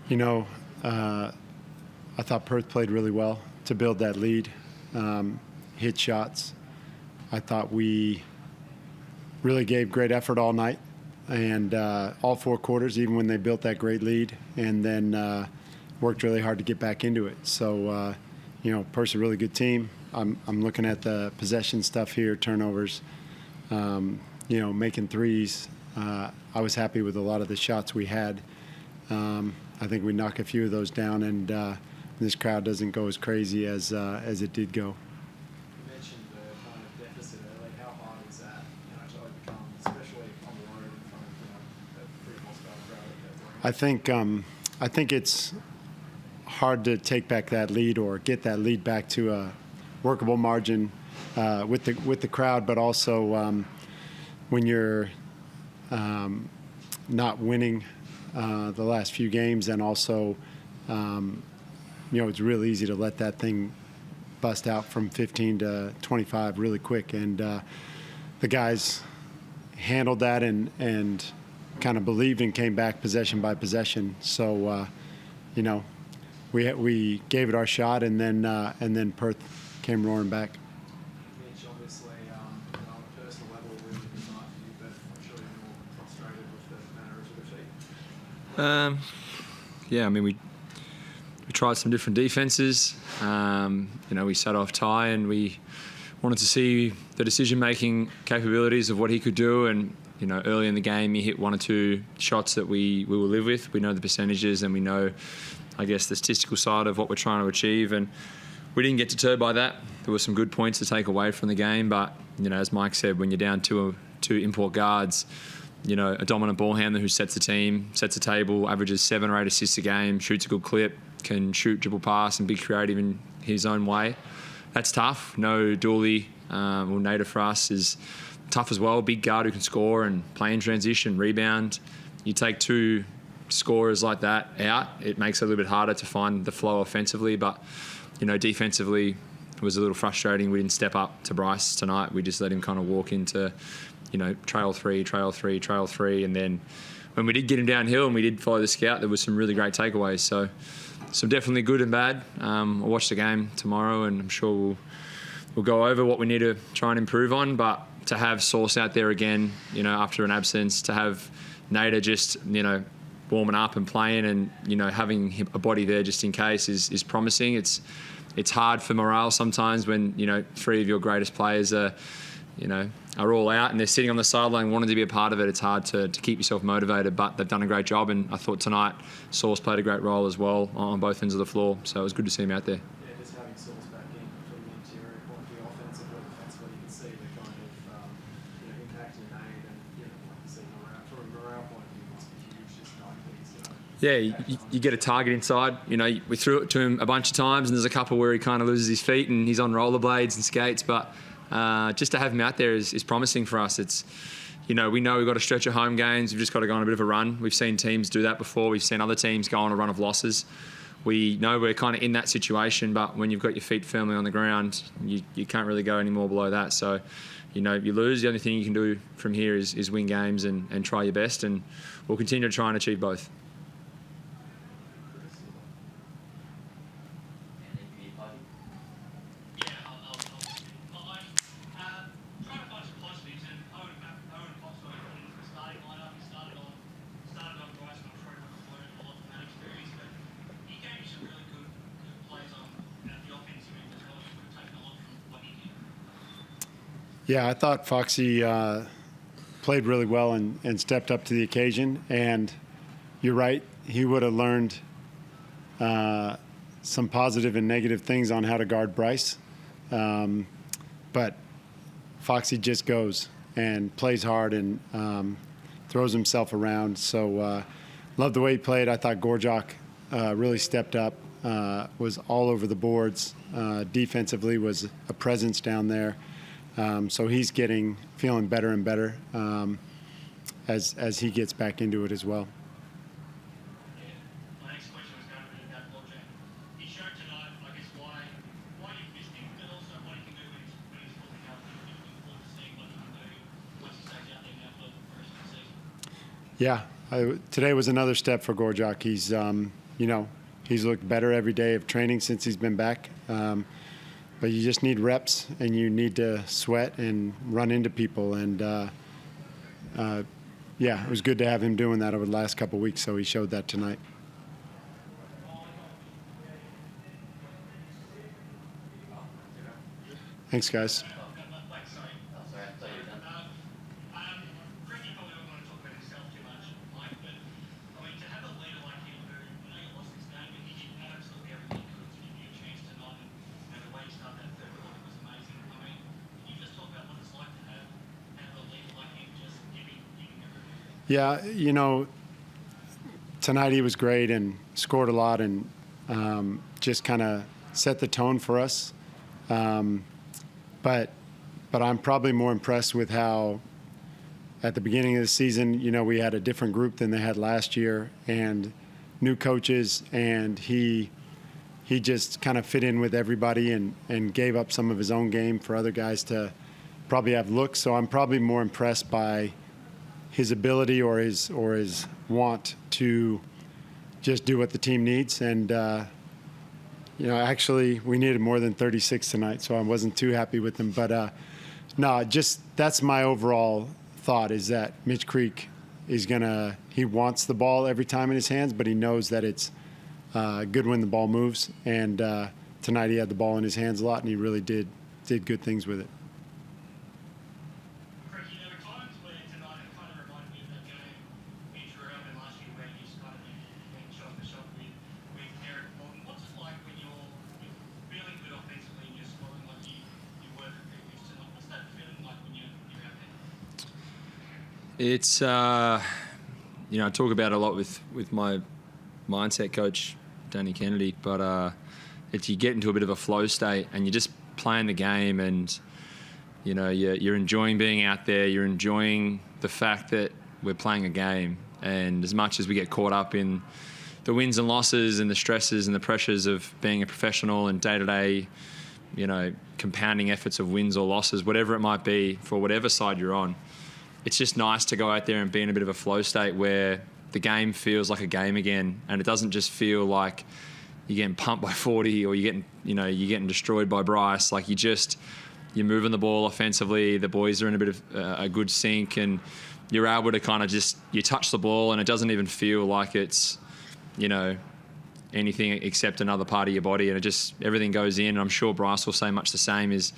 You know, I thought Perth played really well to build that lead, hit shots. I thought we really gave great effort all night and all 4 quarters, even when they built that great lead, and then worked really hard to get back into it. So, Perth's a really good team. I'm looking at the possession stuff here, turnovers, making threes. I was happy with a lot of the shots we had. I think we knock a few of those down, and this crowd doesn't go as crazy as it did go. You mentioned the kind of deficit early. How hard is that to overcome, especially on the road in front of a pretty hostile crowd? I think it's hard to take back that lead or get that lead back to a workable margin with the crowd, but also when you're not winning the last few games, and also it's real easy to let that thing bust out from 15 to 25 really quick, and the guys handled that and kind of believed and came back possession by possession. So we gave it our shot, and then Perth came roaring back. Mitch, obviously, on a personal level, a really good night for you, but I'm sure you're more frustrated with the manner of the defeat. Yeah, I mean, we tried some different defenses. We sat off Ty, and we wanted to see the decision-making capabilities of what he could do. And early in the game, he hit 1 or 2 shots that we will live with. We know the percentages, and we know, I guess, the statistical side of what we're trying to achieve. And we didn't get deterred by that. There were some good points to take away from the game, but as Mike said, when you're down two import guards, a dominant ball handler who sets the team, sets the table, averages 7 or 8 assists a game, shoots a good clip, can shoot, dribble, pass, and be creative in his own way. That's tough. No Dooley or Nader for us is tough as well. Big guard who can score and play in transition, rebound. You take 2 scorers like that out, it makes it a little bit harder to find the flow offensively. But, defensively, it was a little frustrating. We didn't step up to Bryce tonight. We just let him kind of walk into trail three, and then when we did get him downhill and we did follow the scout, there was some really great takeaways. So some definitely good and bad. I'll watch the game tomorrow, and I'm sure we'll go over what we need to try and improve on. But to have Sauce out there again, after an absence, to have Nader just, warming up and playing, and having a body there just in case is promising. It's hard for morale sometimes when 3 of your greatest players are all out and they're sitting on the sideline wanting to be a part of it. It's hard to keep yourself motivated, but they've done a great job, and I thought tonight Sauce played a great role as well on both ends of the floor, so it was good to see him out there. Yeah, just having Sauce back in from the interior point of view, offensively, defensively, you can see the kind of impact he made, and like you said, from a morale point of view, it must be huge just knowing that he's Yeah, you get a target inside. We threw it to him a bunch of times, and there's a couple where he kind of loses his feet and he's on rollerblades and skates, but just to have him out there is promising for us. It's, we know we've got a stretch of home games. We've just got to go on a bit of a run. We've seen teams do that before. We've seen other teams go on a run of losses. We know we're kind of in that situation, but when you've got your feet firmly on the ground, you can't really go any more below that. So, you lose. The only thing you can do from here is win games and try your best, and we'll continue to try and achieve both. Yeah, I thought Foxy played really well and stepped up to the occasion. And you're right, he would have learned some positive and negative things on how to guard Bryce. But Foxy just goes and plays hard and throws himself around. So love the way he played. I thought Gorjak really stepped up, was all over the boards. Defensively was a presence down there. So he's feeling better and better as he gets back into it as well. My next question was going to be about Gorjak. He showed tonight, I guess, why you've missed him, but also what he can do when he's looking out. Looking forward to seeing what he can do once he stays out there now for the rest of the season. Yeah, today was another step for Gorjak. He's he's looked better every day of training since he's been back. But you just need reps, and you need to sweat and run into people. And, it was good to have him doing that over the last couple of weeks, so he showed that tonight. Thanks, guys. Ricky probably don't want to talk about himself too much, Mike, but I mean, to have a leader like him who, you lost his game, but he did absolutely everything he could to give you a chance tonight, and the way he started that third quarter was amazing. I mean, can you just talk about what it's like to have a leader like him just giving everything? Yeah, tonight he was great and scored a lot and just kind of set the tone for us. But I'm probably more impressed with how at the beginning of the season, we had a different group than they had last year and new coaches, and he just kind of fit in with everybody and gave up some of his own game for other guys to probably have looks. So I'm probably more impressed by his ability or his want to just do what the team needs. And, actually we needed more than 36 tonight, so I wasn't too happy with him. But that's my overall thought, is that Mitch Creek he wants the ball every time in his hands, but he knows that it's good when the ball moves. And tonight he had the ball in his hands a lot, and he really did good things with it. Ricky, there were times where tonight it kind of reminded me of that game in Toronto last year where you just kind of been shot for shot with Eric Morton. What's it like when you're feeling good offensively and you're scoring like you were for previous tonight? What's that feeling like when you're out there? It's I talk about it a lot with my mindset coach Danny Kennedy, but it's you get into a bit of a flow state and you're just playing the game, and you're enjoying being out there. You're enjoying the fact that we're playing a game, and as much as we get caught up in the wins and losses and the stresses and the pressures of being a professional and day-to-day, compounding efforts of wins or losses, whatever it might be, for whatever side you're on, it's just nice to go out there and be in a bit of a flow state where the game feels like a game again, and it doesn't just feel like you're getting pumped by 40 or you're getting destroyed by Bryce. Like you're moving the ball offensively. The boys are in a bit of a good sync, and you're able to kind of you touch the ball, and it doesn't even feel like it's anything except another part of your body, and everything goes in. And I'm sure Bryce will say much the same. Is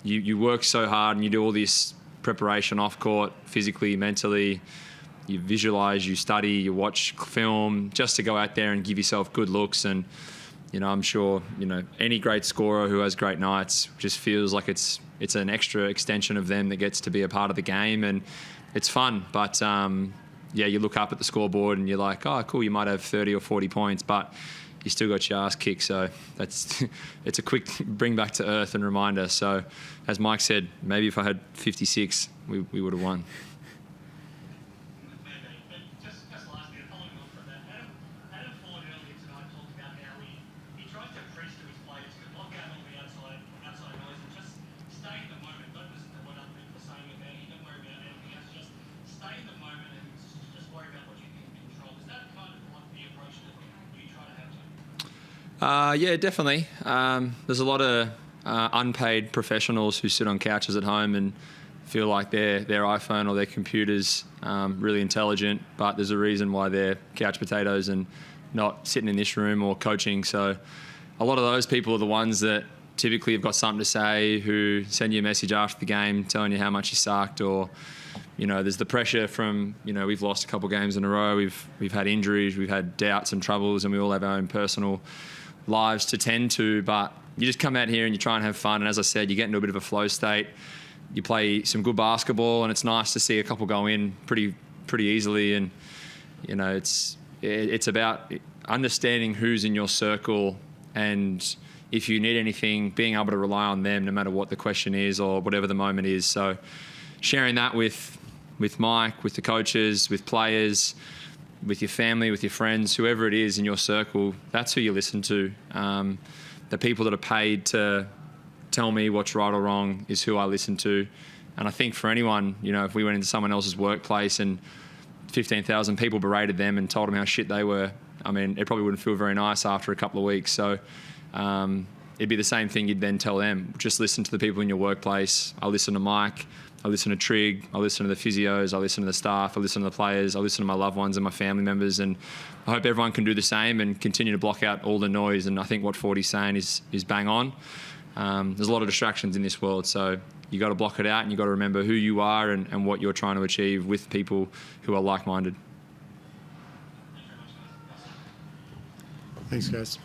you work so hard and you do all this preparation off court, physically, mentally. You visualize, you study, you watch film, just to go out there and give yourself good looks. And I'm sure any great scorer who has great nights just feels like it's an extra extension of them that gets to be a part of the game, and it's fun. But you look up at the scoreboard and you're like, oh, cool, you might have 30 or 40 points, but you still got your ass kicked. So it's a quick bring back to earth and reminder. So as Mike said, maybe if I had 56, we would have won. Just lastly, following on from that, Adam Ford earlier tonight talked about how he tries to preach to his players to block out all the outside noise and just stay in the moment. Don't listen to what other people are saying about you. Don't worry about anything else. Just stay in the moment and just worry about what you can control. Is that kind of like the approach that you try to have to? Yeah, definitely. There's a lot of unpaid professionals who sit on couches at home and feel like their iPhone or their computer's really intelligent, but there's a reason why they're couch potatoes and not sitting in this room or coaching. So a lot of those people are the ones that typically have got something to say, who send you a message after the game telling you how much you sucked, or there's the pressure from we've lost a couple of games in a row, we've had injuries, we've had doubts and troubles, and we all have our own personal lives to tend to, but you just come out here and you try and have fun. And as I said, you get into a bit of a flow state. You play some good basketball, and it's nice to see a couple go in pretty easily. And it's about understanding who's in your circle, and if you need anything, being able to rely on them no matter what the question is or whatever the moment is. So sharing that with Mike, with the coaches, with players, with your family, with your friends, whoever it is in your circle, that's who you listen to. The people that are paid to tell me what's right or wrong is who I listen to. And I think for anyone, if we went into someone else's workplace and 15,000 people berated them and told them how shit they were, I mean, it probably wouldn't feel very nice after a couple of weeks. So it'd be the same thing you'd then tell them. Just listen to the people in your workplace. I listen to Mike. I listen to Trig. I listen to the physios. I listen to the staff. I listen to the players. I listen to my loved ones and my family members. And I hope everyone can do the same and continue to block out all the noise. And I think what 40's saying is bang on. There's a lot of distractions in this world, so you got to block it out and you got to remember who you are and what you're trying to achieve with people who are like-minded. Thanks, guys.